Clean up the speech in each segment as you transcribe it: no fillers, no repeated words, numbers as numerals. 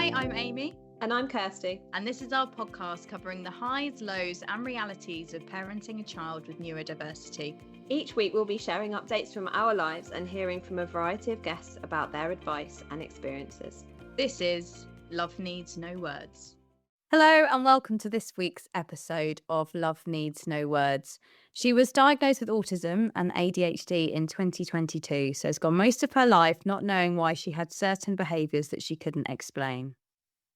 Hi, I'm Amy. And I'm Kirsty. And this is our podcast covering the highs, lows, and realities of parenting a child with neurodiversity. Each week we'll be sharing updates from our lives and hearing from a variety of guests about their advice and experiences. This is Love Needs No Words. Hello and welcome to this week's episode of Love Needs No Words. She was diagnosed with autism and ADHD in 2022, so has gone most of her life not knowing why she had certain behaviours that she couldn't explain.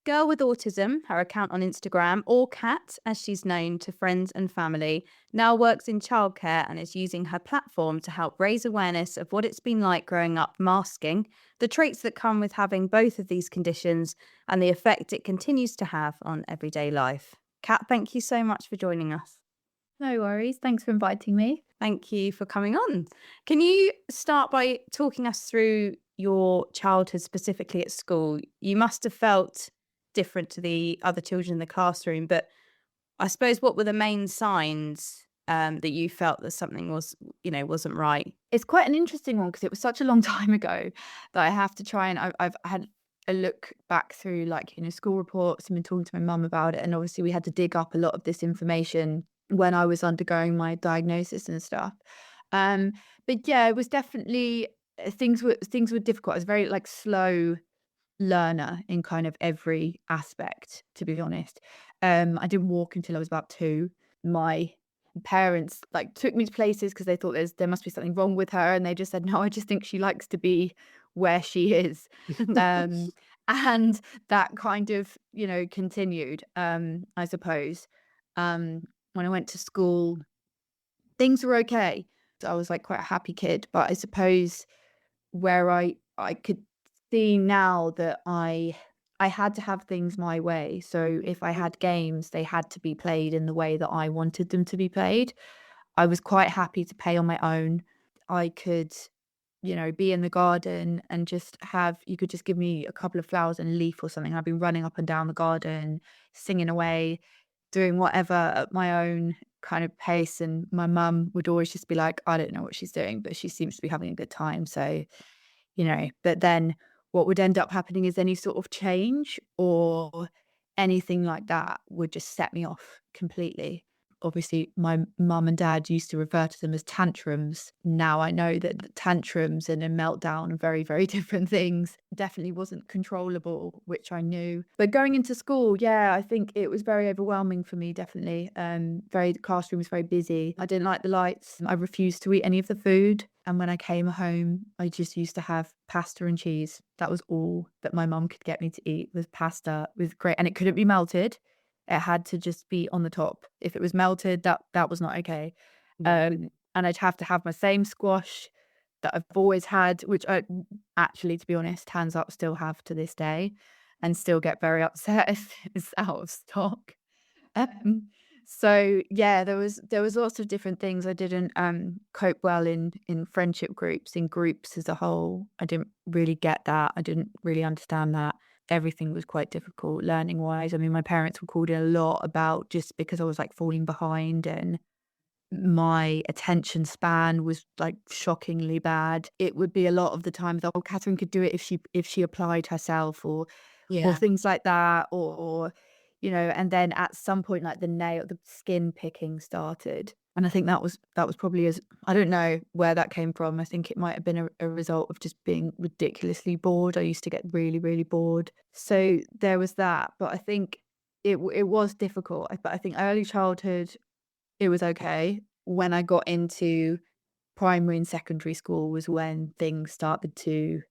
Girl with Autism, her account on Instagram, or Cat as she's known to friends and family, now works in childcare and is using her platform to help raise awareness of what it's been like growing up masking, the traits that come with having both of these conditions, and the effect it continues to have on everyday life. Cat, thank you so much for joining us. No worries. Thanks for inviting me. Thank you for coming on. Can you start by talking us through your childhood, specifically at school? You must have felt different to the other children in the classroom, but I suppose what were the main signs that you felt that something wasn't right? It's quite an interesting one because it was such a long time ago that I have to try and I've had a look back through school reports and been talking to my mum about it, and obviously we had to dig up a lot of this information when I was undergoing my diagnosis and stuff. But yeah, it was definitely things were difficult. I was very slow learner in kind of every aspect, to be honest. I didn't walk until I was about 2. My parents took me to places because they thought there must be something wrong with her, and they just said, no, I just think she likes to be where she is. And that kind of continued, I suppose. When I went to school, things were okay. I was quite a happy kid, but I suppose where I could see now that I had to have things my way. So if I had games, they had to be played in the way that I wanted them to be played. I was quite happy to play on my own. I could, be in the garden and you could just give me a couple of flowers and a leaf or something. I'd be running up and down the garden, singing away, doing whatever at my own kind of pace. And my mum would always just be like, I don't know what she's doing, but she seems to be having a good time. So, but then what would end up happening is any sort of change or anything like that would just set me off completely. Obviously, my mum and dad used to refer to them as tantrums. Now I know that tantrums and a meltdown are very, very different things. Definitely wasn't controllable, which I knew. But going into school, yeah, I think it was very overwhelming for me, definitely. The classroom was very busy. I didn't like the lights. I refused to eat any of the food. And when I came home, I just used to have pasta and cheese. That was all that my mum could get me to eat, was pasta with and it couldn't be melted. It had to just be on the top. If it was melted, that was not okay. And I'd have to have my same squash that I've always had, which I actually, to be honest, hands up, still have to this day, and still get very upset if it's out of stock. So yeah, there was lots of different things. I didn't cope well in friendship groups, in groups as a whole. I didn't really get that. I didn't really understand that. Everything was quite difficult learning wise. I mean, my parents were called in a lot about just because I was falling behind, and my attention span was shockingly bad. It would be a lot of the time that Catherine could do it if she applied herself or things like that, or and then at some point the skin picking started. And I think that was probably, I don't know where that came from. I think it might have been a result of just being ridiculously bored. I used to get really, really bored. So there was that. But I think it was difficult. But I think early childhood, it was okay. When I got into primary and secondary school was when things started to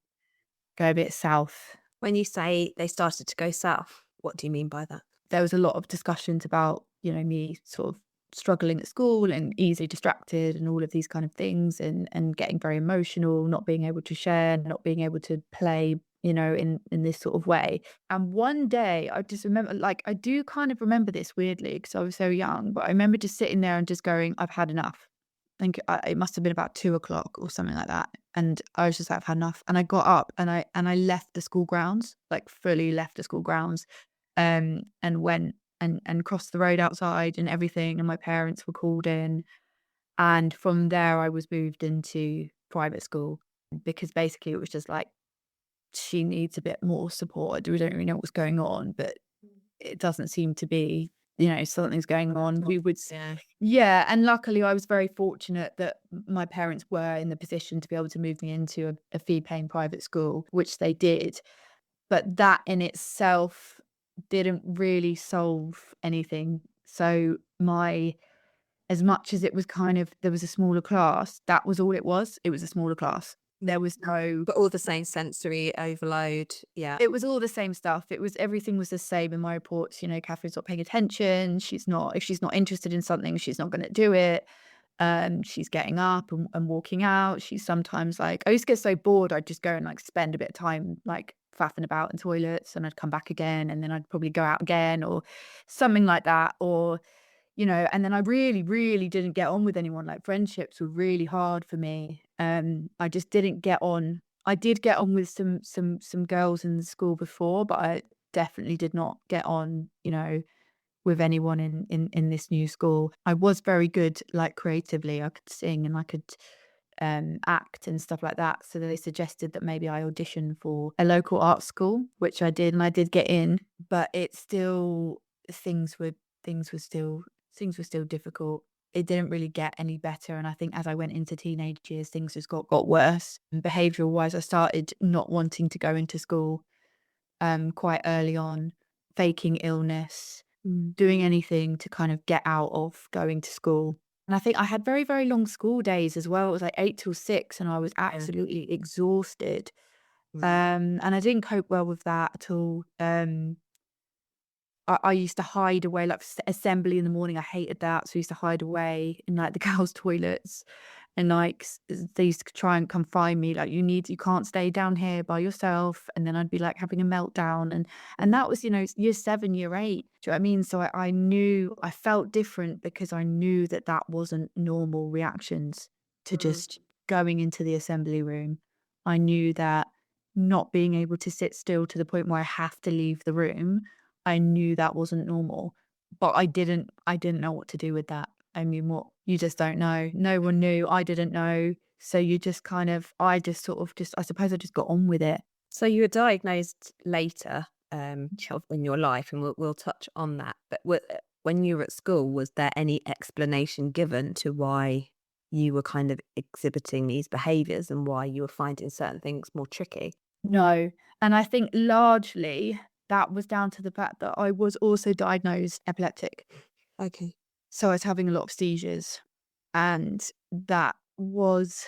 go a bit south. When you say they started to go south, what do you mean by that? There was a lot of discussions about, me sort of struggling at school and easily distracted and all of these kind of things, and getting very emotional, not being able to share, not being able to play, in this sort of way. And one day I just remember, I do kind of remember this weirdly because I was so young, but I remember just sitting there and just going, I've had enough. I think it must have been about 2:00 or something like that. And I was just I've had enough. And I got up and I left the school grounds, fully left the school grounds, and went and crossed the road outside and everything. And my parents were called in. And from there, I was moved into private school because basically it was just she needs a bit more support. We don't really know what's going on, but it doesn't seem to be, something's going on. We would, yeah. And luckily, I was very fortunate that my parents were in the position to be able to move me into a fee-paying private school, which they did. But that in itself didn't really solve anything. So as much as it was there was a smaller class, that was all it was. It was a smaller class. There was no, But all the same sensory overload. Yeah. it was all the same stuff. Everything was the same in my reports. Catherine's not paying attention. If she's not interested in something, she's not going to do it. She's getting up and walking out. She's sometimes like, I used to get so bored, I'd just go and like spend a bit of time like faffing about in toilets, and I'd come back again, and then I'd probably go out again or something like that. Or, and then I really, really didn't get on with anyone. Like friendships were really hard for me. I just didn't get on. I did get on with some girls in the school before, but I definitely did not get on, with anyone in this new school. I was very good, like creatively. I could sing and I could act and stuff like that. So they suggested that maybe I audition for a local art school, which I did, and I did get in. But it's still things were still difficult. It didn't really get any better, and I think as I went into teenage years, things just got worse. And behavioural wise, I started not wanting to go into school quite early on, faking illness, doing anything to kind of get out of going to school. And I think I had very, very long school days as well. It was like 8 till 6, and I was absolutely exhausted. And I didn't cope well with that at all. I used to hide away, like assembly in the morning. I hated that. So I used to hide away in like the girls' toilets, and like they used to try and come find me. Like, you can't stay down here by yourself. And then I'd be like having a meltdown. And that was, year 7, year 8. Do you know what I mean? So I knew, I felt different because I knew that wasn't normal reactions to just going into the assembly room. I knew that not being able to sit still to the point where I have to leave the room, I knew that wasn't normal, but I didn't know what to do with that. I mean, you just don't know. No one knew. I didn't know. So you just I suppose I just got on with it. So you were diagnosed later in your life, and we'll touch on that. But when you were at school, was there any explanation given to why you were kind of exhibiting these behaviours and why you were finding certain things more tricky? No. And I think largely that was down to the fact that I was also diagnosed epileptic. Okay. So I was having a lot of seizures, and that was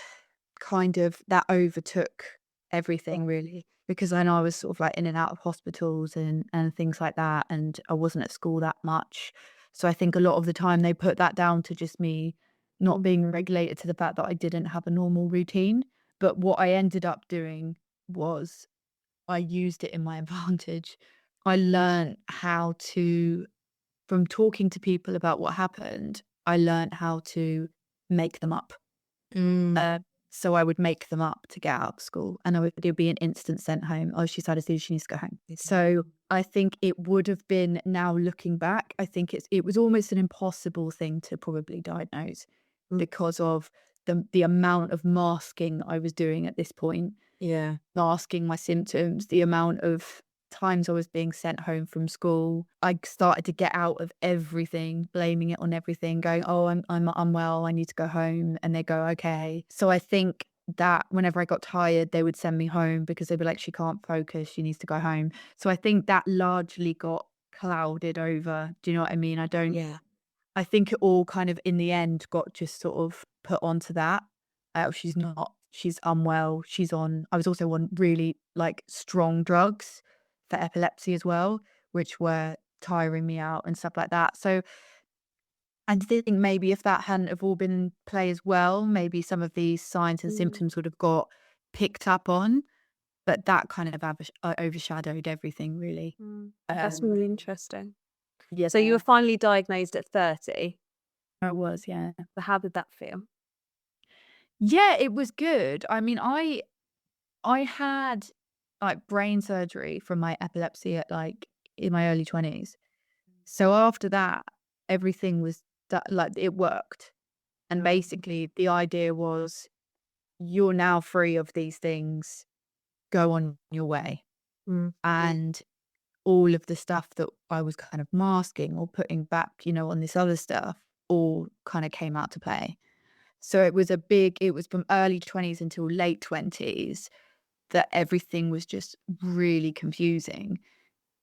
that overtook everything really, because then I was sort of like in and out of hospitals and things like that, and I wasn't at school that much. So I think a lot of the time they put that down to just me not being regulated, to the fact that I didn't have a normal routine. But what I ended up doing was I used it in my advantage. I learned how to, from talking to people about what happened, I learned how to make them up. So I would make them up to get out of school, and it would be an instant sent home. Oh, she's had a seizure, she needs to go home. So I think it would have been, now looking back, I think it was almost an impossible thing to probably diagnose because of the amount of masking I was doing at this point. Yeah. Masking my symptoms, the amount of times I was being sent home from school. I started to get out of everything, blaming it on everything, going, oh, I'm unwell, I need to go home. And they go, okay. So I think that whenever I got tired, they would send me home because they'd be like, she can't focus, she needs to go home. So I think that largely got clouded over. Do you know what I mean? I think it all kind of in the end got just sort of put onto that. She's unwell. I was also on really like strong drugs for epilepsy as well, which were tiring me out and stuff like that. So I think maybe if that hadn't have all been in play as well, maybe some of these signs and symptoms would have got picked up on, but that kind of overshadowed everything really. That's really interesting. Yeah. So you were finally diagnosed at 30. I was, yeah. So how did that feel? Yeah, it was good. I mean, I had like brain surgery from my epilepsy at like in my early 20s. So after that, everything was like it worked. And basically the idea was, you're now free of these things. go on your way. Mm. And all of the stuff that I was kind of masking or putting back, on this other stuff, all kind of came out to play. So it was from early 20s until late 20s that everything was just really confusing,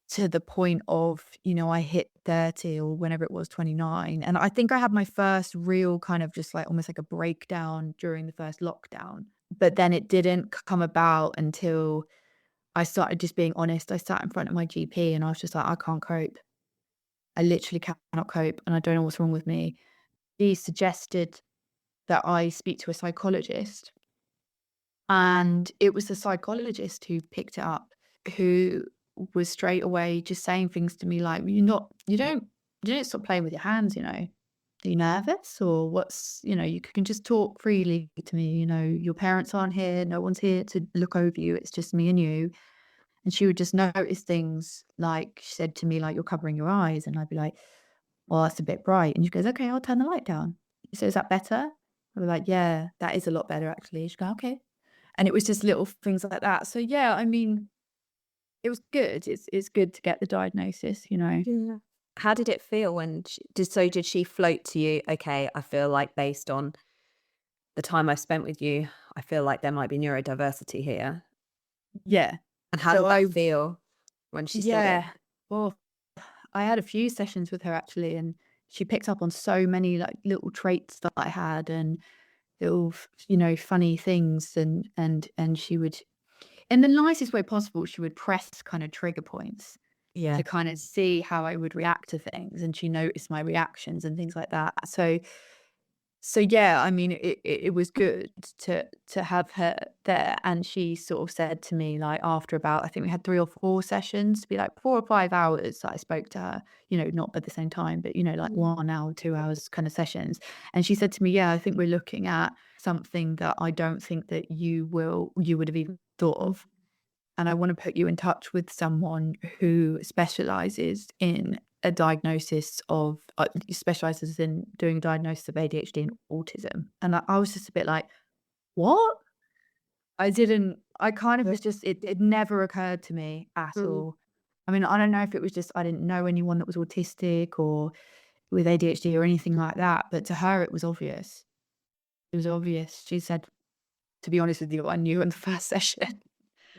to the point of, I hit 30 or whenever it was, 29. And I think I had my first real kind of just like almost like a breakdown during the first lockdown. But then it didn't come about until I started just being honest. I sat in front of my GP and I was just like, I can't cope. I literally cannot cope and I don't know what's wrong with me. He suggested that I speak to a psychologist. And it was the psychologist who picked it up, who was straight away just saying things to me like, you don't stop playing with your hands, Are you nervous or what's, you can just talk freely to me, your parents aren't here, no one's here to look over you, it's just me and you. And she would just notice things like, she said to me, like, you're covering your eyes. And I'd be like, well, that's a bit bright. And she goes, okay, I'll turn the light down. So is that better? I'd be like, yeah, that is a lot better actually. She'd go, okay. And it was just little things like that. So yeah, I mean, it was good. It's good to get the diagnosis, Yeah. How did it feel when did she float to you, okay, I feel like based on the time I've spent with you, I feel like there might be neurodiversity here? Yeah. And how So did that feel when she said it? Yeah. Well, I had a few sessions with her actually, and she picked up on so many like little traits that I had and little, funny things, and she would, in the nicest way possible, she would press kind of trigger points Yeah. to kind of see how I would react to things, and she noticed my reactions and things like that. So yeah, I mean, it was good to have her there, and she sort of said to me, like, after about, I think we had 3 or 4 sessions, to be like 4 or 5 hours that I spoke to her, not at the same time, but, like 1 hour, 2 hours kind of sessions. And she said to me, yeah, I think we're looking at something that I don't think that you would have even thought of. And I want to put you in touch with someone who specializes in a diagnosis of, specializes in doing a diagnosis of ADHD and autism. And I was just a bit like, what? I kind of was just, it never occurred to me at all. I mean, I don't know if it was just, I didn't know anyone that was autistic or with ADHD or anything like that. But to her, it was obvious. It was obvious. She said, to be honest with you, I knew in the first session.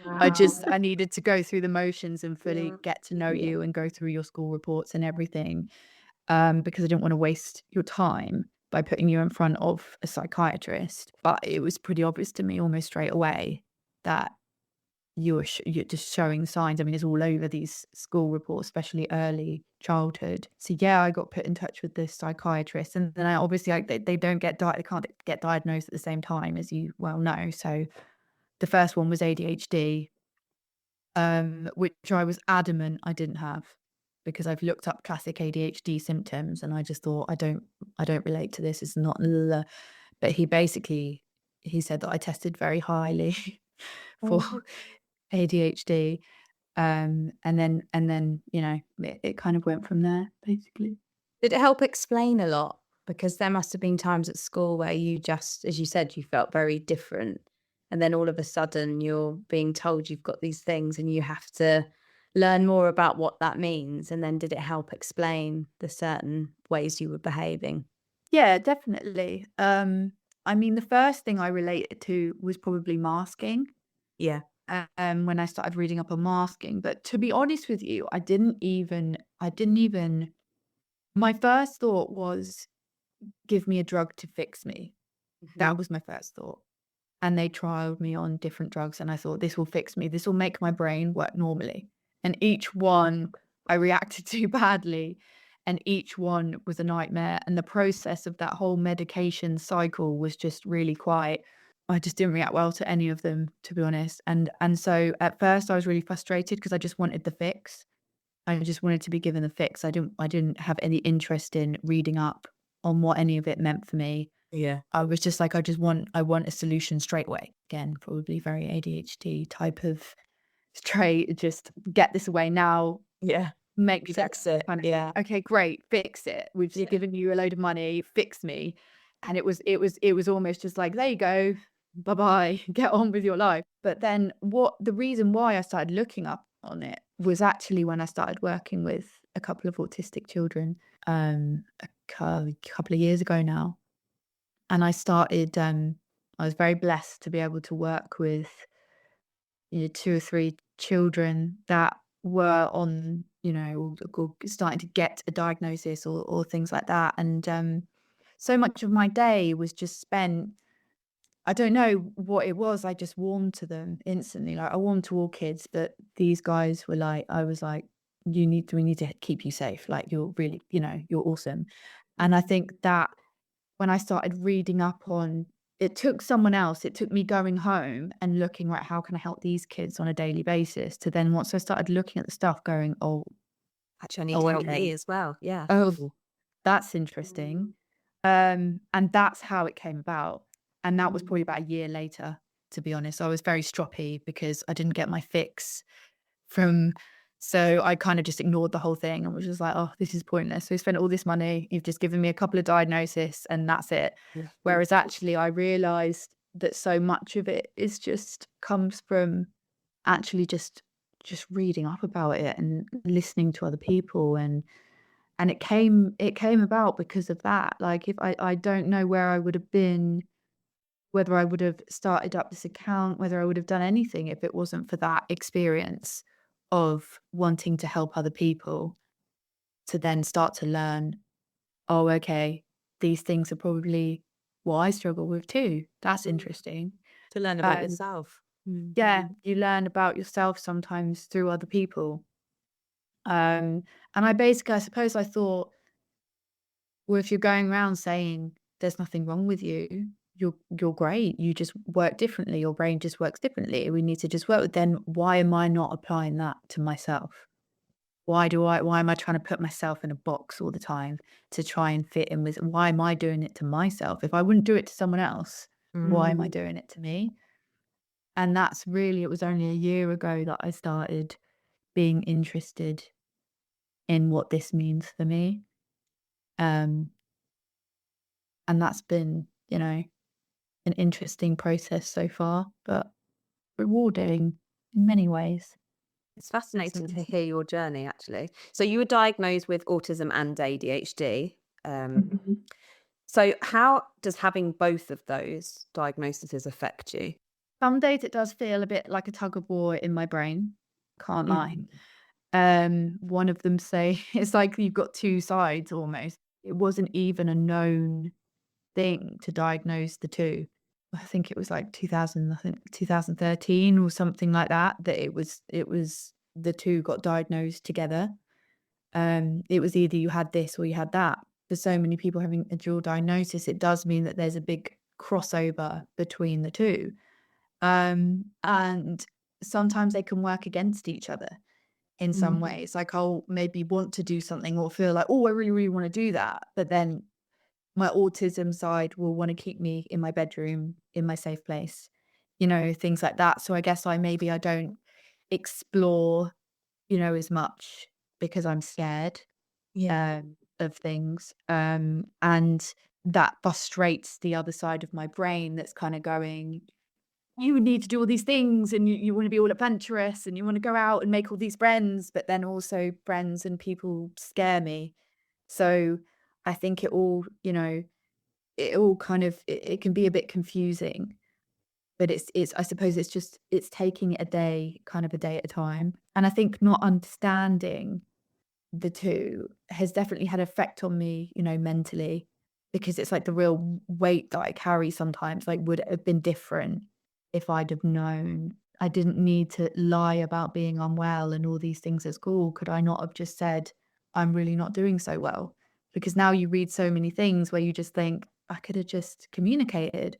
I needed to go through the motions and fully get to know you and go through your school reports and everything, because I didn't want to waste your time by putting you in front of a psychiatrist. But it was pretty obvious to me almost straight away that you're just showing signs. I mean, it's all over these school reports, especially early childhood. So yeah, I got put in touch with this psychiatrist, and then obviously they don't they can't get diagnosed at the same time, as you well know. So the first one was ADHD, which I was adamant I didn't have, because I've looked up classic ADHD symptoms and I just thought, I don't relate to this. It's not, but he said that I tested very highly for ADHD. And then, it kind of went from there, basically. Did it help explain a lot? Because there must have been times at school where you just, as you said, you felt very different. And then all of a sudden you're being told you've got these things and you have to learn more about what that means. And then did it help explain the certain ways you were behaving? Yeah, definitely. I mean, the first thing I related to was probably masking. Yeah. When I started reading up on masking. But to be honest with you, I didn't even, my first thought was, give me a drug to fix me. That was my first thought. And they trialed me on different drugs, and I thought, this will fix me. This will make my brain work normally. And each one I reacted to badly, and each one was a nightmare. And the process of that whole medication cycle was just really I just didn't react well to any of them, to be honest. And so at first I was really frustrated because I just wanted the fix. I just wanted to be given the fix. I didn't have any interest in reading up on what any of it meant for me. Yeah. I was just like, I want a solution straight away. Again, probably very ADHD type of trait. Just get this away now. Yeah. Make me Fix it. kind of, Yeah. okay, great, fix it. We've just given you a load of money, fix me. And it was almost just like, there you go. bye-bye, get on with your life. But then the reason why I started looking up on it was actually when I started working with a couple of autistic children, a couple of years ago now. And I was very blessed to be able to work with, two or three children that were on, or starting to get a diagnosis or things like that. And so much of my day was just spent, I don't know what it was. I just warmed to them instantly. Like, I warmed to all kids, but these guys were like, I was like, we need to keep you safe. Like, you're really, you're awesome. And I think that when I started reading up on, it took someone else, it took me going home and looking, right, how can I help these kids on a daily basis, to then once I started looking at the stuff going, Actually, I need to help me okay, as well. Yeah. oh, that's interesting. And that's how it came about. And that was probably about a year later, to be honest. I was very stroppy because I didn't get my fix so I kind of just ignored the whole thing and was just like, oh, this is pointless. So we spent all this money, you've just given me a couple of diagnoses and that's it. Yeah. Whereas actually I realized that so much of it is just comes from actually just reading up about it and listening to other people, and it came about because of that. Like, if I don't know where I would have been, whether I would have started up this account, whether I would have done anything if it wasn't for that experience of wanting to help other people, to then start to learn, oh, okay, these things are probably what I struggle with too. That's interesting. To learn about Um, yourself. yeah, you learn about yourself sometimes through other people. And I suppose I thought, well, if you're going around saying there's nothing wrong with you, you're great. You just work differently. Your brain just works differently. We need to just work with. Then why am I not applying that to myself? Why am I trying to put myself in a box all the time to try and fit in with, why am I doing it to myself? If I wouldn't do it to someone else, why am I doing it to me? And it was only a year ago that I started being interested in what this means for me. Um, and that's been, an interesting process so far, but rewarding in many ways. It's fascinating to hear your journey, actually. So you were diagnosed with autism and ADHD. So how does having both of those diagnoses affect you? Some days it does feel a bit like a tug of war in my brain. Can't lie. One of them say it's like you've got two sides almost. It wasn't even a known thing to diagnose the two. I think it was like 2013 or something like that, that it was the two got diagnosed together. It was either you had this or you had that. For so many people having a dual diagnosis, it does mean that there's a big crossover between the two. And sometimes they can work against each other in some ways. Like, I'll maybe want to do something or feel like, oh, I really, really want to do that. But then my autism side will want to keep me in my bedroom, in my safe place, things like that. So I guess I don't explore, as much because I'm scared of things. And that frustrates the other side of my brain that's kind of going, you need to do all these things and you want to be all adventurous and you want to go out and make all these friends, but then also friends and people scare me. So I think it all kind of, it can be a bit confusing, but I suppose it's taking it a day at a time. And I think not understanding the two has definitely had effect on me, mentally, because it's like the real weight that I carry sometimes, like, would it have been different if I'd have known I didn't need to lie about being unwell and all these things at school? Could I not have just said, I'm really not doing so well? Because now you read so many things where you just think, I could have just communicated,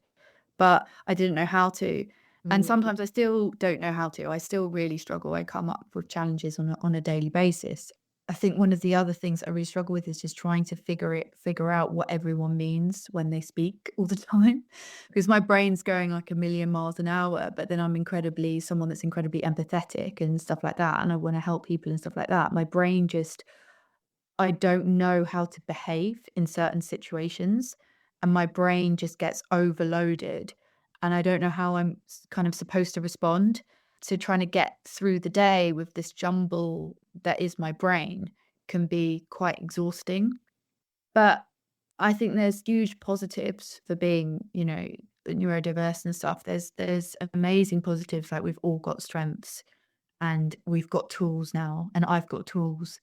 but I didn't know how to. And sometimes I still don't know how to. I still really struggle. I come up with challenges on a daily basis. I think one of the other things I really struggle with is just trying to figure out what everyone means when they speak all the time, because my brain's going like a million miles an hour, but then I'm someone that's incredibly empathetic and stuff like that, and I want to help people and stuff like that. My brain just, I don't know how to behave in certain situations, and my brain just gets overloaded, and I don't know how I'm kind of supposed to respond. So trying to get through the day with this jumble that is my brain can be quite exhausting. But I think there's huge positives for being, neurodiverse and stuff. There's amazing positives, like we've all got strengths and we've got tools now, and I've got tools,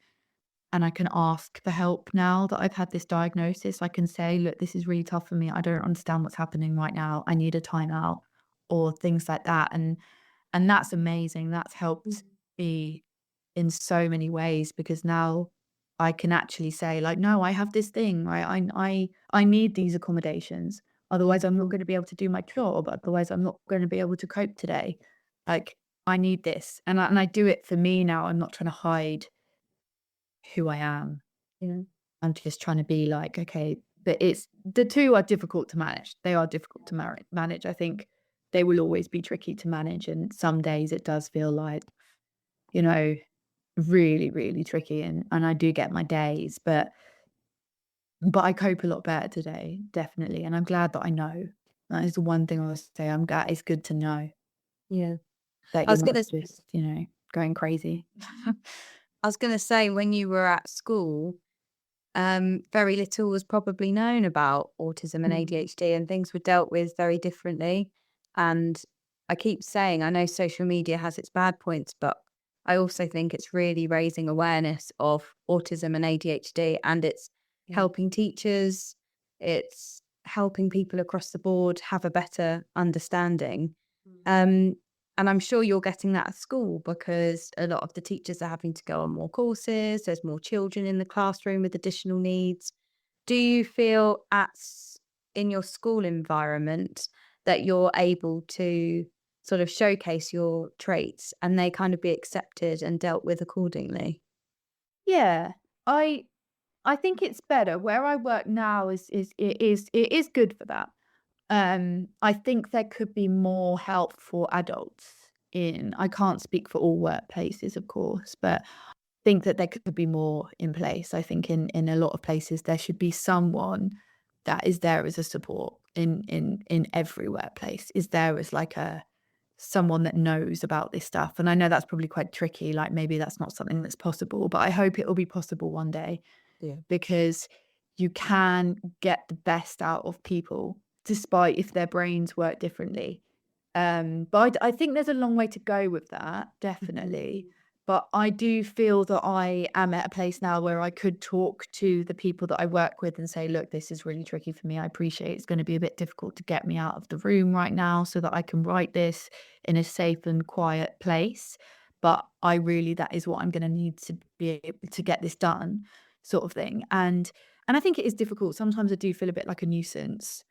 and I can ask for help now that I've had this diagnosis. I can say, look, this is really tough for me. I don't understand what's happening right now. I need a timeout, or things like that. And that's amazing. That's helped me in so many ways, because now I can actually say, like, no, I have this thing, right? I need these accommodations. Otherwise, I'm not going to be able to do my job. Otherwise, I'm not going to be able to cope today. Like, I need this. And I do it for me now. I'm not trying to hide who I am. Yeah. I'm just trying to be like, okay, but it's the two are difficult to manage. They are difficult to manage. I think they will always be tricky to manage. And some days it does feel like, you know, really, really tricky. And I do get my days, but I cope a lot better today, definitely. And I'm glad that I know. That is the one thing I would say. I'm glad it's good to know Yeah. that I you're was not gonna just, going crazy. I was gonna say, when you were at school, very little was probably known about autism and Mm. ADHD, and things were dealt with very differently. And I keep saying, I know social media has its bad points, but I also think it's really raising awareness of autism and ADHD, and it's Yeah. helping teachers, it's helping people across the board have a better understanding. Um, and I'm sure you're getting that at school, because a lot of the teachers are having to go on more courses. There's more children in the classroom with additional needs. Do you feel in your school environment that you're able to sort of showcase your traits and they kind of be accepted and dealt with accordingly? Yeah. I think it's better. Where I work now it is good for that. I think there could be more help for adults in. I can't speak for all workplaces, of course, but think that there could be more in place. I think in a lot of places there should be someone that is there as a support in every workplace. Is there as like a someone that knows about this stuff. And I know that's probably quite tricky. Like maybe that's not something that's possible, but I hope it will be possible one day, Yeah. because you can get the best out of people despite if their brains work differently. But I think there's a long way to go with that, definitely. But I do feel that I am at a place now where I could talk to the people that I work with and say, look, this is really tricky for me. I appreciate it's going to be a bit difficult to get me out of the room right now so that I can write this in a safe and quiet place. But that is what I'm going to need to be able to get this done, sort of thing. And I think it is difficult. Sometimes I do feel a bit like a nuisance,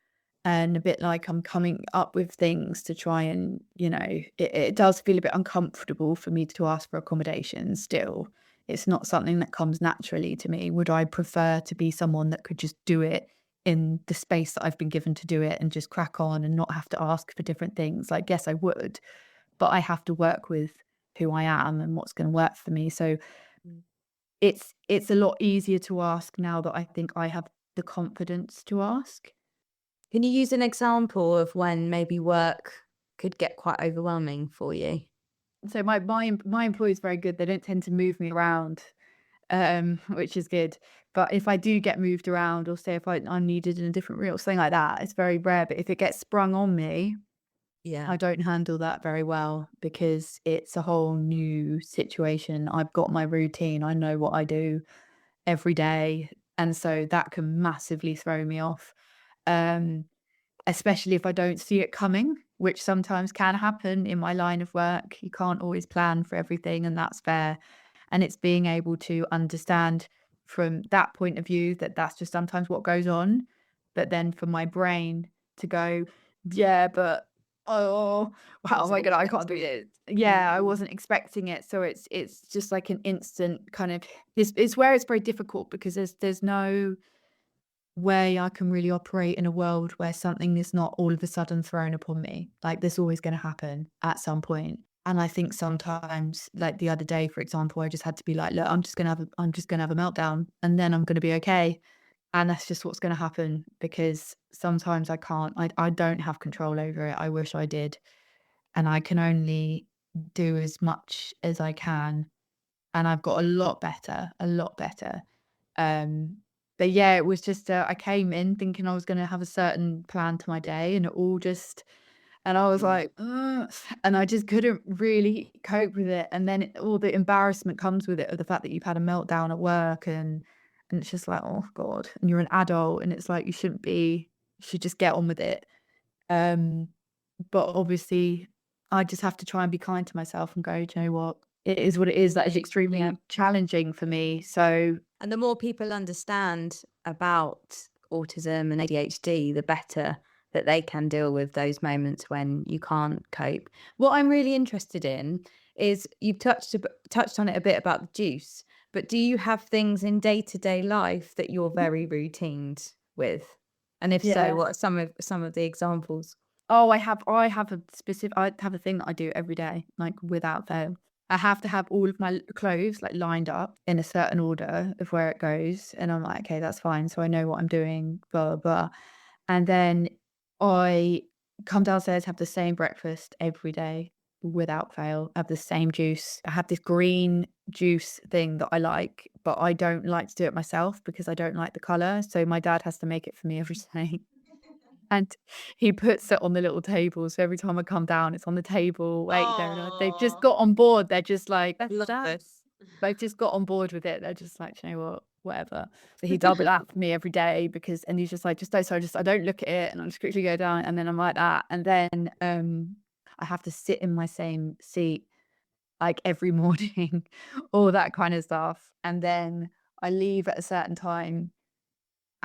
and a bit like I'm coming up with things to try and, it does feel a bit uncomfortable for me to ask for accommodations still. It's not something that comes naturally to me. Would I prefer to be someone that could just do it in the space that I've been given to do it and just crack on and not have to ask for different things? Like, yes, I would, but I have to work with who I am and what's going to work for me. So it's a lot easier to ask now that I think I have the confidence to ask. Can you use an example of when maybe work could get quite overwhelming for you? So my employer is very good. They don't tend to move me around, which is good. But if I do get moved around, or say if I'm needed in a different room or something like that, it's very rare. But if it gets sprung on me, Yeah. I don't handle that very well, because it's a whole new situation. I've got my routine. I know what I do every day. And so that can massively throw me off. Um, Especially if I don't see it coming, which sometimes can happen in my line of work. You can't always plan for everything, and that's fair. And it's being able to understand from that point of view that that's just sometimes what goes on. But then for my brain to go, yeah, but oh, how am I gonna? I can't do it. Yeah, I wasn't expecting it. So it's just like an instant kind of. It's where it's very difficult, because there's no way I can really operate in a world where something is not all of a sudden thrown upon me. Like, there's always going to happen at some point. And I think sometimes, like the other day, for example, I just had to be like, look, I'm just gonna have a meltdown, and then I'm gonna be okay. And that's just what's going to happen, because sometimes I can't, I don't have control over it. I wish I did. And I can only do as much as I can. And I've got a lot better, a lot better. Um, but yeah, it was just, I came in thinking I was going to have a certain plan to my day, and it all just, and I was like, "Ugh," and I just couldn't really cope with it. And then all the embarrassment comes with it, of the fact that you've had a meltdown at work, and it's just like, oh God, and you're an adult, and it's like you shouldn't be, you should just get on with it. Um, but obviously, I just have to try and be kind to myself and go, do you know what? It is what it is. That is extremely Yeah. challenging for me. So And the more people understand about autism and ADHD, the better that they can deal with those moments when you can't cope. What I'm really interested in is, you've touched on it a bit about the juice, but do you have things in day-to-day life that you're very routined with? And if so, yeah. what are some of the examples? Oh, I have a specific, I have a thing that I do every day, like without fail. I have to have all of my clothes like lined up in a certain order of where it goes. And I'm like, okay, that's fine. So I know what I'm doing, blah, blah, blah. And then I come downstairs, have the same breakfast every day without fail, have the same juice. I have this green juice thing that I like, but I don't like to do it myself because I don't like the colour. So my dad has to make it for me every day. And he puts it on the little table, so every time I come down, it's on the table, waiting there, and they've just got on board. They're just like, Love this. they've just got on board with it. They're just like, "Do you know what? Whatever." So he double that for me every day, because, and he's just like, "Just don't." So I don't look at it, and I just quickly go down, and then I'm like that, and then I have to sit in my same seat like every morning, all that kind of stuff, and then I leave at a certain time.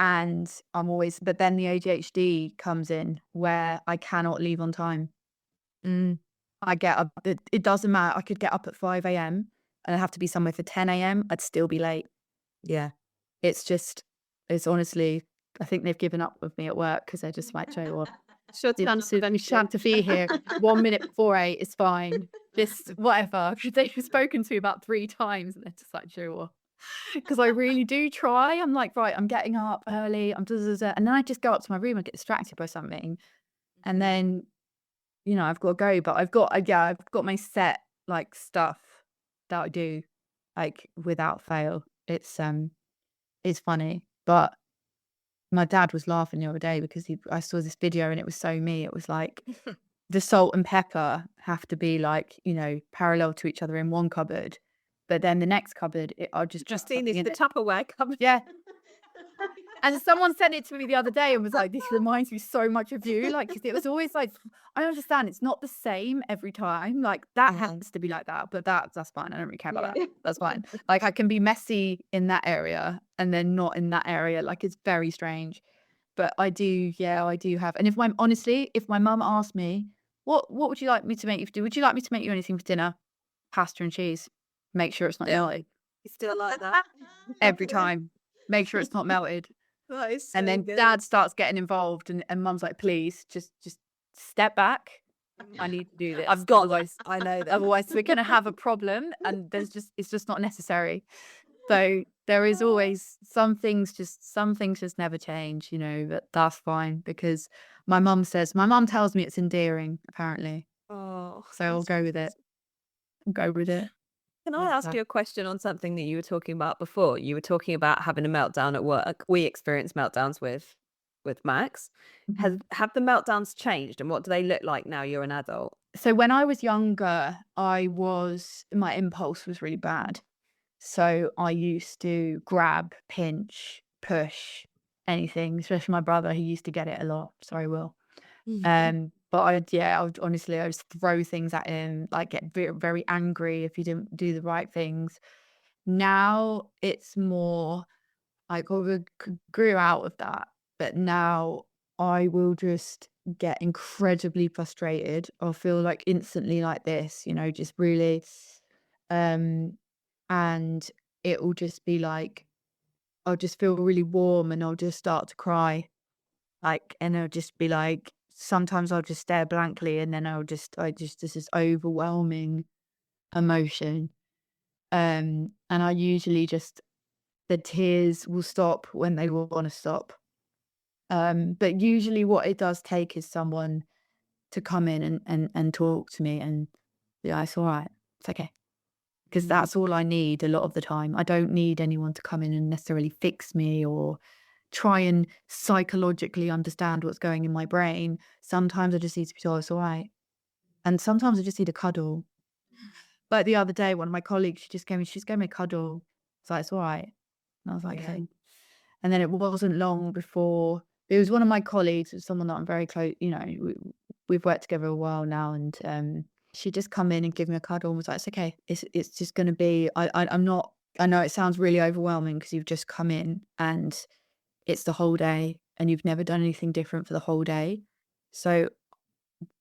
And I'm always, but then the ADHD comes in where I cannot leave on time. Mm, I get up, it doesn't matter. I could get up at 5 a.m. and I have to be somewhere for 10 a.m. I'd still be late. yeah. It's just, it's honestly, I think they've given up with me at work, because they're just like, Joe, well, Sure, you don't have to be here 1 minute before 8. It's fine. Just whatever. Because they've spoken to me about 3 times, and they're just like, Joe, well, because I really do try. I'm like, right, I'm getting up early. I'm and then I just go up to my room and get distracted by something, and then I've got to go. But I've got my set like stuff that I do like without fail. It's funny, but my dad was laughing the other day because I saw this video and it was so me. It was like the salt and pepper have to be like parallel to each other in one cupboard, but then the next cupboard, I'll just put Justine something is in the it. Tupperware cupboard. Yeah. And someone sent it to me the other day and was like, "This reminds me so much of you." Like, 'cause it was always like, I understand it's not the same every time. Like, that has to be like that, but that's fine. I don't really care about that. That's fine. Like, I can be messy in that area and then not in that area. Like, it's very strange. But I do have. And if my mum asked me, what would you like me to make you do? Would you like me to make you anything for dinner? Pasta and cheese. Make sure it's not melted. You still like that? Every time. Make sure it's not melted. That is And so then good. dad starts getting involved, and mum's like, "Please, just step back. I need to do this. I've got Otherwise, this. I know that. otherwise we're gonna have a problem, and it's just not necessary." So there is always some things just never change, but that's fine, because my mum tells me it's endearing, apparently. Oh, So I'll go with it. Go with it. can I ask you a question on something that you were talking about before? You were talking about having a meltdown at work. We experience meltdowns with Max. Mhm. Have the meltdowns changed, and what do they look like now you're an adult? So when I was younger, my impulse was really bad. So I used to grab, pinch, push, anything, especially my brother, he used to get it a lot. Sorry, Will. But I would honestly, I would throw things at him, like get very, very angry if he didn't do the right things. Now it's more like grew out of that, but now I will just get incredibly frustrated. I'll feel like instantly like this, just really, um, and it will just be like I'll just feel really warm, and I'll just start to cry. Like, and I'll just be like, sometimes I'll just stare blankly, and then this is overwhelming emotion. And I usually just the tears will stop when they want to stop. But usually what it does take is someone to come in and talk to me and be like, it's all right, it's okay. Because that's all I need a lot of the time. I don't need anyone to come in and necessarily fix me or try and psychologically understand what's going in my brain. Sometimes I just need to be told it's all right. And sometimes I just need a cuddle. Like the other day, one of my colleagues, she just gave me a cuddle. It's like, it's all right. And I was like, okay. And then it wasn't long before it was one of my colleagues, it was someone that I'm very close, we've worked together a while now, and she just come in and give me a cuddle and was like, it's okay. It's just gonna be I'm not I know it sounds really overwhelming because you've just come in and it's the whole day and you've never done anything different for the whole day. So,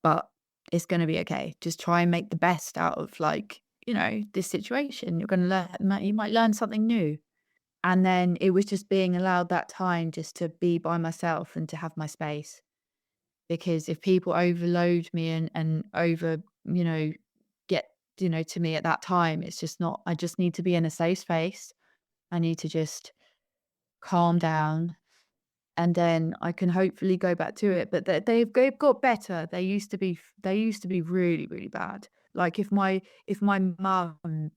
but it's gonna be okay. Just try and make the best out of this situation. You're gonna learn, you might learn something new. And then it was just being allowed that time just to be by myself and to have my space. Because if people overload me and over, get, to me at that time, it's just not, I just need to be in a safe space. I need to just calm down and then I can hopefully go back to it. But they've got better. They used to be really, really bad. Like if my mum,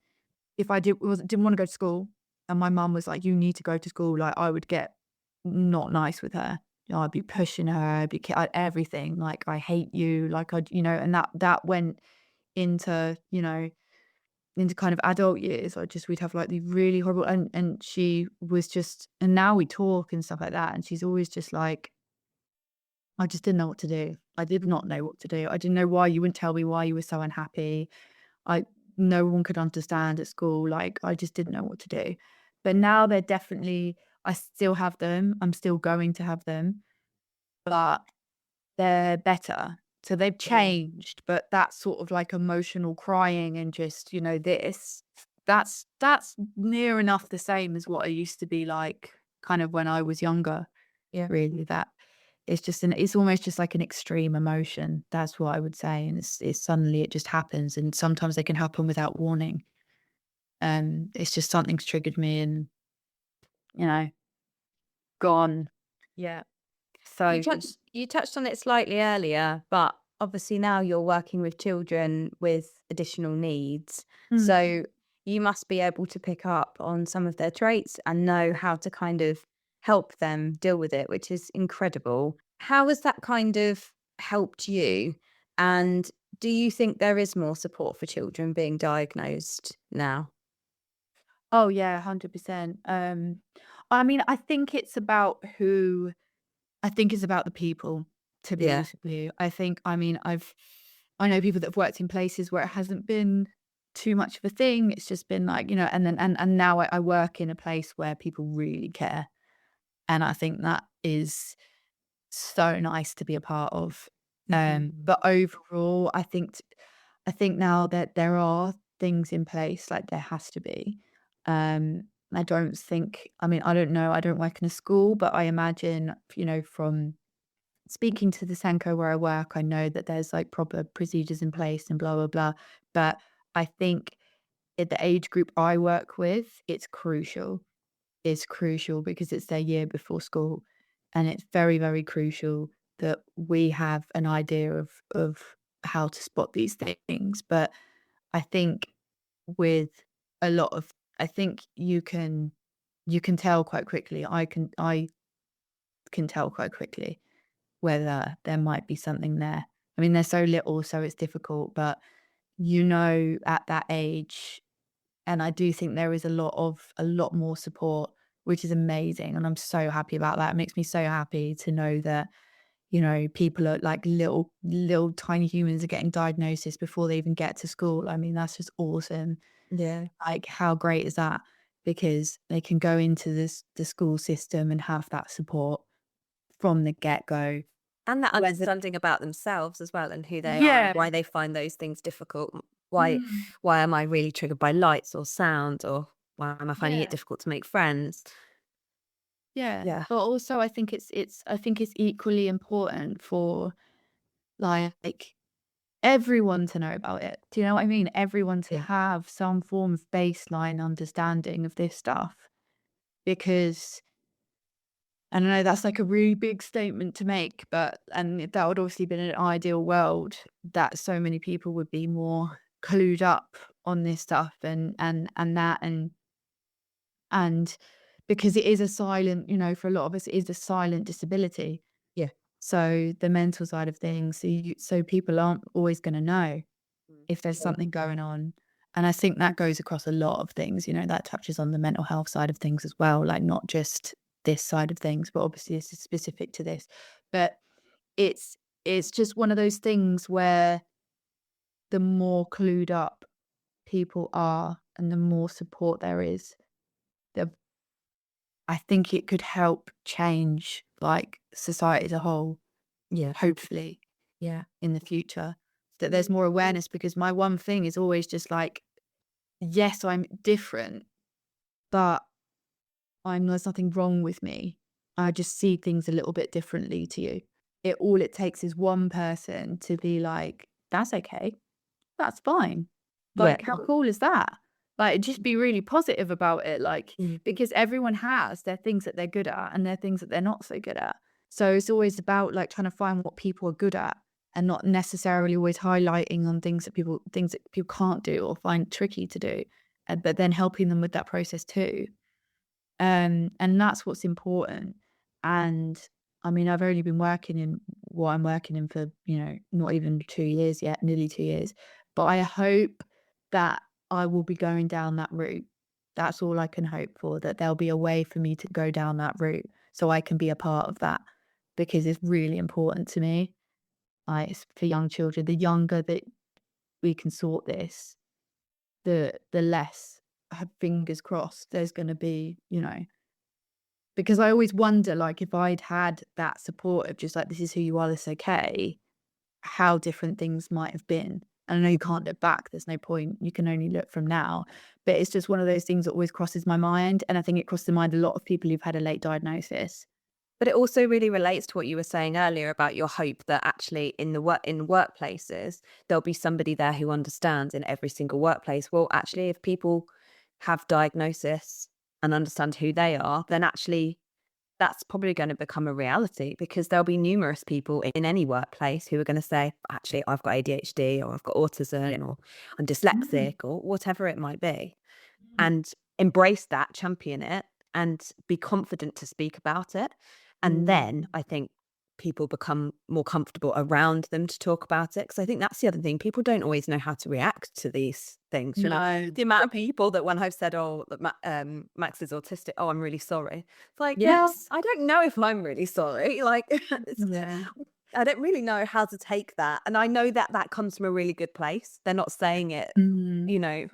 if I didn't want to go to school and my mum was like, you need to go to school, like I would get not nice with her. I'd be pushing her, everything. Like, I hate you. Like, and that went into, into kind of adult years. We'd have like the really horrible, and she was just, and now we talk and stuff like that. And she's always just like, I just didn't know what to do. I did not know what to do. I didn't know why you wouldn't tell me why you were so unhappy. I No one could understand at school. Like, I just didn't know what to do. But now they're definitely, I still have them. I'm still going to have them, but they're better. So they've changed, but that sort of like emotional crying and just, that's near enough the same as what I used to be like kind of when I was younger. Yeah. Really, that it's almost just like an extreme emotion. That's what I would say. And it's suddenly it just happens. And sometimes they can happen without warning. It's just something's triggered me and, gone. Yeah. So You touched on it slightly earlier, but obviously now you're working with children with additional needs. Mm. So you must be able to pick up on some of their traits and know how to kind of help them deal with it, which is incredible. How has that kind of helped you? And do you think there is more support for children being diagnosed now? Oh yeah, 100%. I mean, I think it's about the people, to be Yeah. honest with you. I know people that have worked in places where it hasn't been too much of a thing. It's just been like, and then and now I work in a place where people really care. And I think that is so nice to be a part of. But overall, I think now that there are things in place, like there has to be. I don't think, I mean, I don't know, I don't work in a school, but I imagine, from speaking to the Senko where I work, I know that there's like proper procedures in place and blah, blah, blah. But I think at the age group I work with, it's crucial. It's crucial because it's their year before school. And it's very, very crucial that we have an idea of how to spot these things. But I think with a lot of, I think you can tell quite quickly. I can tell quite quickly whether there might be something there. I mean, they're so little, so it's difficult, but at that age, and I do think there is a lot more support, which is amazing. And I'm so happy about that. It makes me so happy to know that, people are like little tiny humans are getting diagnosis before they even get to school. I mean, that's just awesome. Yeah. Like, how great is that? Because they can go into the school system and have that support from the get-go. And that Whether understanding about themselves as well and who they are Yeah. and why they find those things difficult. Mm. Why am I really triggered by lights or sound, or why am I finding Yeah. it difficult to make friends? Yeah. Yeah. But also I think it's equally important for like everyone to know about it. Do you know what I mean? Everyone to Yeah. have some form of baseline understanding of this stuff. because I don't know, that's like a really big statement to make, and that would obviously be in an ideal world that so many people would be more clued up on this stuff and because it is a silent, for a lot of us, it is a silent disability. Yeah. So the mental side of things, so people aren't always going to know if there's Sure. something going on. And I think that goes across a lot of things, that touches on the mental health side of things as well, like not just this side of things, but obviously this is specific to this. But it's just one of those things where the more clued up people are and the more support there is, the I think it could help change like society as a whole, Yeah. hopefully Yeah. in the future, that there's more awareness, because my one thing is always just like, yes, I'm different, but there's nothing wrong with me. I just see things a little bit differently to you. All it takes is one person to be like, that's okay. That's fine. Like, Yeah. how cool is that? Like, just be really positive about it. Like, because everyone has their things that they're good at and their things that they're not so good at. So it's always about like trying to find what people are good at and not necessarily always highlighting on things that people can't do or find tricky to do, but then helping them with that process too. And that's what's important. And I mean, I've only been working in what I'm working in for, not even 2 years yet, nearly 2 years. But I hope that I will be going down that route. That's all I can hope for, that there'll be a way for me to go down that route so I can be a part of that, because it's really important to me. It's for young children. The younger that we can sort this, the less, fingers crossed, there's going to be, because I always wonder, like, if I'd had that support of just like, this is who you are, this is okay, how different things might have been. And I know you can't look back, there's no point, you can only look from now. But it's just one of those things that always crosses my mind. And I think it crosses the mind a lot of people who've had a late diagnosis. But it also really relates to what you were saying earlier about your hope that actually in workplaces, there'll be somebody there who understands in every single workplace. Well, actually, if people have diagnosis and understand who they are, then actually that's probably going to become a reality, because there'll be numerous people in any workplace who are going to say, actually, I've got ADHD, or I've got autism, or I'm dyslexic, or whatever it might be, and embrace that, champion it, and be confident to speak about it. And then I think people become more comfortable around them to talk about it. Because I think that's the other thing. People don't always know how to react to these things. You know, the amount of people that when I've said, oh, that Max is autistic, oh, I'm really sorry. It's like, well, I don't know if I'm really sorry. Like, I don't really know how to take that. And I know that that comes from a really good place. They're not saying it, to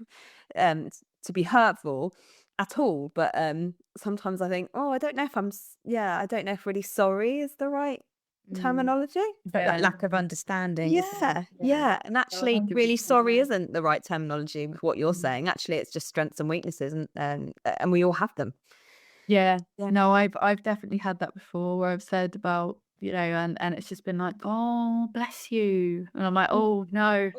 be hurtful at all. But sometimes I think, oh, I don't know if I don't know if really sorry is the right terminology. That lack of understanding. Yeah. And actually, really sorry isn't the right terminology with what you're saying. Actually, it's just strengths and weaknesses, and we all have them. Yeah. No, I've definitely had that before, where I've said about, and it's just been like, oh, bless you. And I'm like, oh no.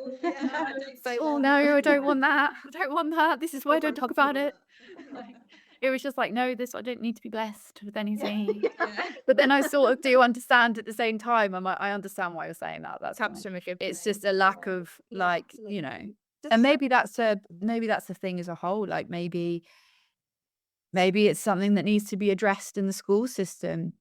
Oh no, I don't want that. I don't want that. This is why I don't talk about it. It was just like, no, I don't need to be blessed with anything. But then I sort of do understand at the same time. I'm like, I understand why you're saying that. That's Comes from a good It's just a lack of like, and maybe that's the thing as a whole. Like maybe it's something that needs to be addressed in the school system.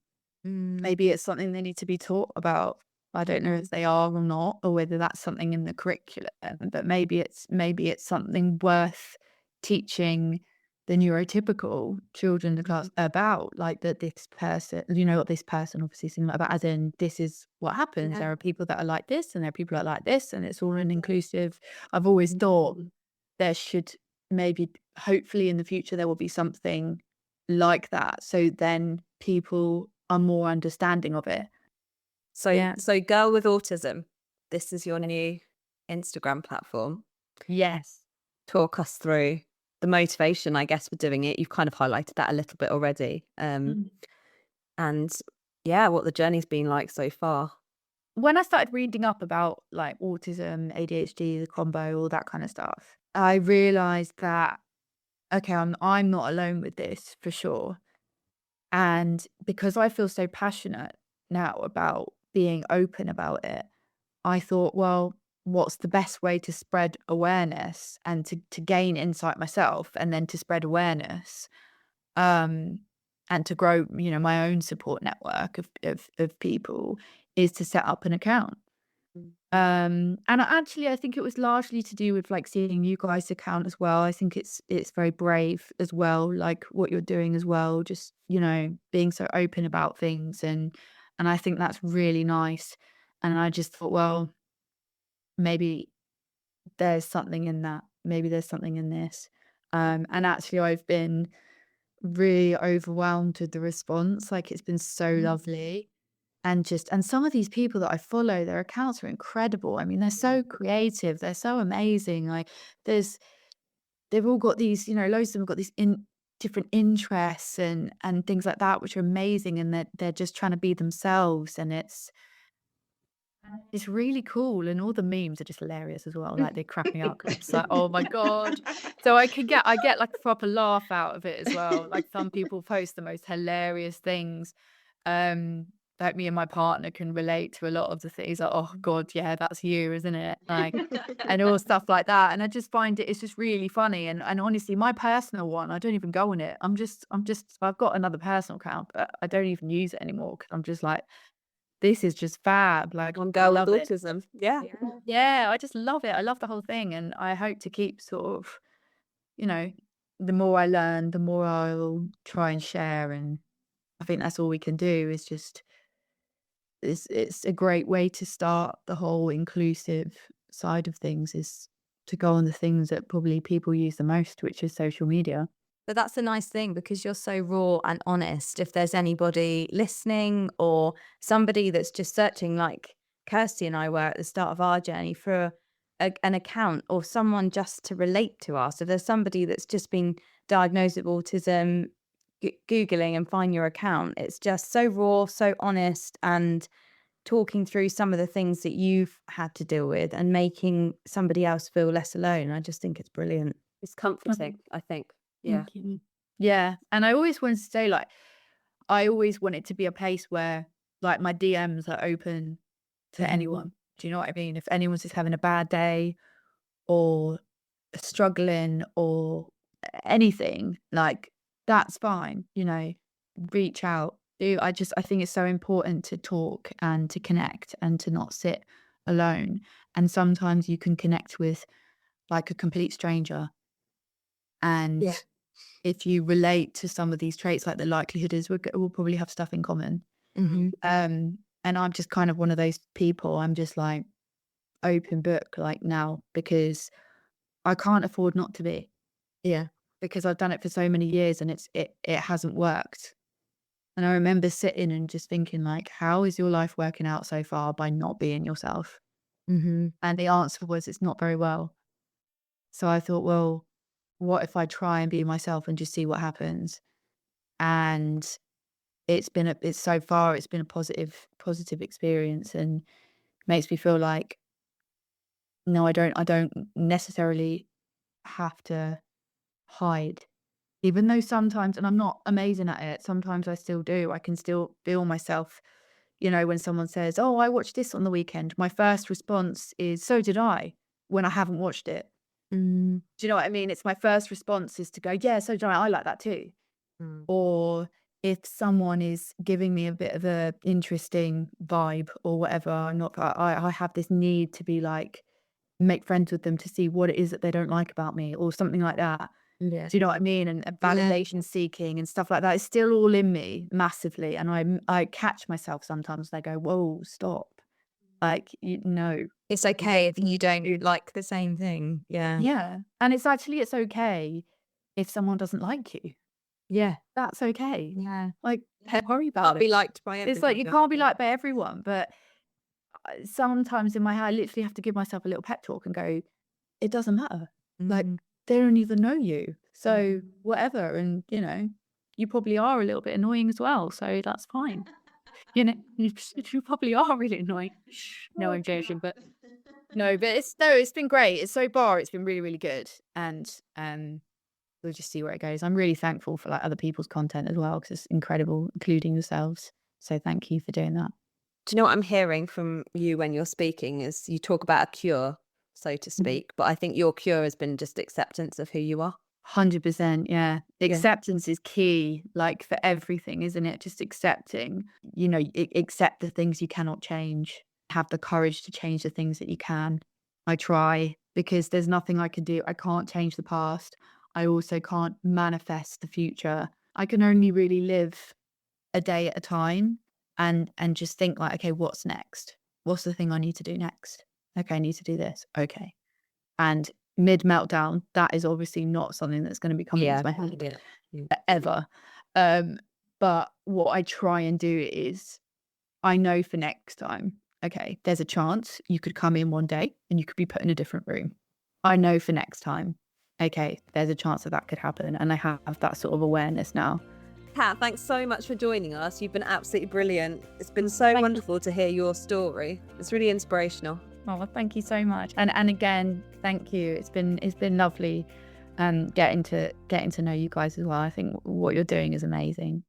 Maybe it's something they need to be taught about. I don't know if they are or not, or whether that's something in the curriculum, but maybe it's something worth teaching the neurotypical children in the class about, like, that this person, what this person obviously seems like, about, as in, this is what happens. There are people that are like this, and there are people that are like this, and it's all an inclusive. I've always thought there should maybe, hopefully in the future, there will be something like that, so then people are more understanding of it. So Girl with Autism, this is your new Instagram platform. Yes. Talk us through the motivation, I guess, for doing it. You've kind of highlighted that a little bit already. And what the journey's been like so far. When I started reading up about like autism, ADHD, the combo, all that kind of stuff, I realized that okay, I'm not alone with this for sure. And because I feel so passionate now about being open about it, I thought, well, what's the best way to spread awareness and to gain insight myself and then to spread awareness, um, and to grow, my own support network of people is to set up an account. And I think it was largely to do with like seeing you guys' account as well. I think it's very brave as well, like what you're doing as well, just, being so open about things and I think that's really nice. And I just thought, well, maybe there's something in that. Maybe there's something in this. And actually I've been really overwhelmed with the response. Like it's been so lovely. And some of these people that I follow, their accounts are incredible. I mean, they're so creative, they're so amazing. Like there's they've all got these, loads of them have got these different interests and things like that, which are amazing. And they're just trying to be themselves. And it's really cool. And all the memes are just hilarious as well. Like they crack me up. 'Cause I'm just like, oh my God. So I get like a proper laugh out of it as well. Like some people post the most hilarious things. Like me and my partner can relate to a lot of the things, like, oh God, yeah, that's you, isn't it? Like, and all stuff like that. And I just find it's just really funny. And honestly, my personal one, I don't even go on it. I've got another personal account, but I don't even use it anymore because I'm just like, this is just fab. Like, One I girl with love it. autism. Yeah. Yeah, I just love it. I love the whole thing. And I hope to keep sort of, you know, the more I learn, the more I'll try and share. And I think that's all we can do is just it's a great way to start the whole inclusive side of things is to go on the things that probably people use the most, which is social media. But that's a nice thing because you're so raw and honest. If there's anybody listening or somebody that's just searching, like Kirsty and I were at the start of our journey for an account or someone just to relate to us, if there's somebody that's just been diagnosed with autism, Googling and find your account, it's just so raw, so honest, and talking through some of the things that you've had to deal with and making somebody else feel less alone. I just think it's brilliant. It's comforting, I think. Yeah. Thank you. Yeah. And I always wanted to say, like, I always want it to be a place where, like, my DMs are open to anyone. Do you know what I mean? If anyone's just having a bad day or struggling or anything, like, that's fine, reach out. I think it's so important to talk and to connect and to not sit alone. And sometimes you can connect with like a complete stranger. And Yeah. if you relate to some of these traits, like the likelihood is we'll probably have stuff in common. And I'm just kind of one of those people. I'm just like open book like now because I can't afford not to be. Yeah. Because I've done it for so many years and it hasn't worked. And I remember sitting and just thinking like, how is your life working out so far by not being yourself? And the answer was it's not very well. So I thought, well, what if I try and be myself and just see what happens? And it's been a positive experience and makes me feel like no, I don't necessarily have to hide. Even though sometimes, and I'm not amazing at it, sometimes I still do. I can still feel myself, when someone says, "Oh, I watched this on the weekend." My first response is, "So did I," when I haven't watched it. Do you know what I mean? It's my first response is to go, "Yeah, so did I. I like that too." Or if someone is giving me a bit of a interesting vibe or whatever, I have this need to be like, make friends with them to see what it is that they don't like about me or something like that. Yeah. Do you know what I mean? And validation seeking and stuff like that is still all in me massively. And I catch myself sometimes and I go, whoa, stop. Like, no. It's okay if you don't like the same thing. Yeah. Yeah. And it's okay if someone doesn't like you. Yeah. That's okay. Yeah. Like, don't worry about Can't be it. liked by everyone. It's like, you can't be liked by everyone. But sometimes in my head, I literally have to give myself a little pep talk and go, it doesn't matter. Like, they don't even know you. So whatever. And, you probably are a little bit annoying as well. So that's fine. You probably are really annoying. No, I'm joking. But no, but it's been great. It's so far, it's been really, really good. And we'll just see where it goes. I'm really thankful for like other people's content as well, because it's incredible, including yourselves. So thank you for doing that. Do you know what I'm hearing from you when you're speaking is you talk about a cure, so to speak, but I think your cure has been just acceptance of who you are. 100%, yeah. Acceptance is key, like for everything, isn't it? Just accepting, accept the things you cannot change. Have the courage to change the things that you can. I try, because there's nothing I can do. I can't change the past. I also can't manifest the future. I can only really live a day at a time and just think like, okay, what's next? What's the thing I need to do next? Okay, I need to do this. Okay. And mid meltdown, that is obviously not something that's going to be coming into my head ever. But what I try and do is, I know for next time, okay, there's a chance you could come in one day and you could be put in a different room. I know for next time, okay, there's a chance that could happen. And I have that sort of awareness now. Kat, thanks so much for joining us. You've been absolutely brilliant. It's been so wonderful to hear your story. It's really inspirational. Oh, well, thank you so much. And again, thank you. It's been lovely getting to know you guys as well. I think what you're doing is amazing.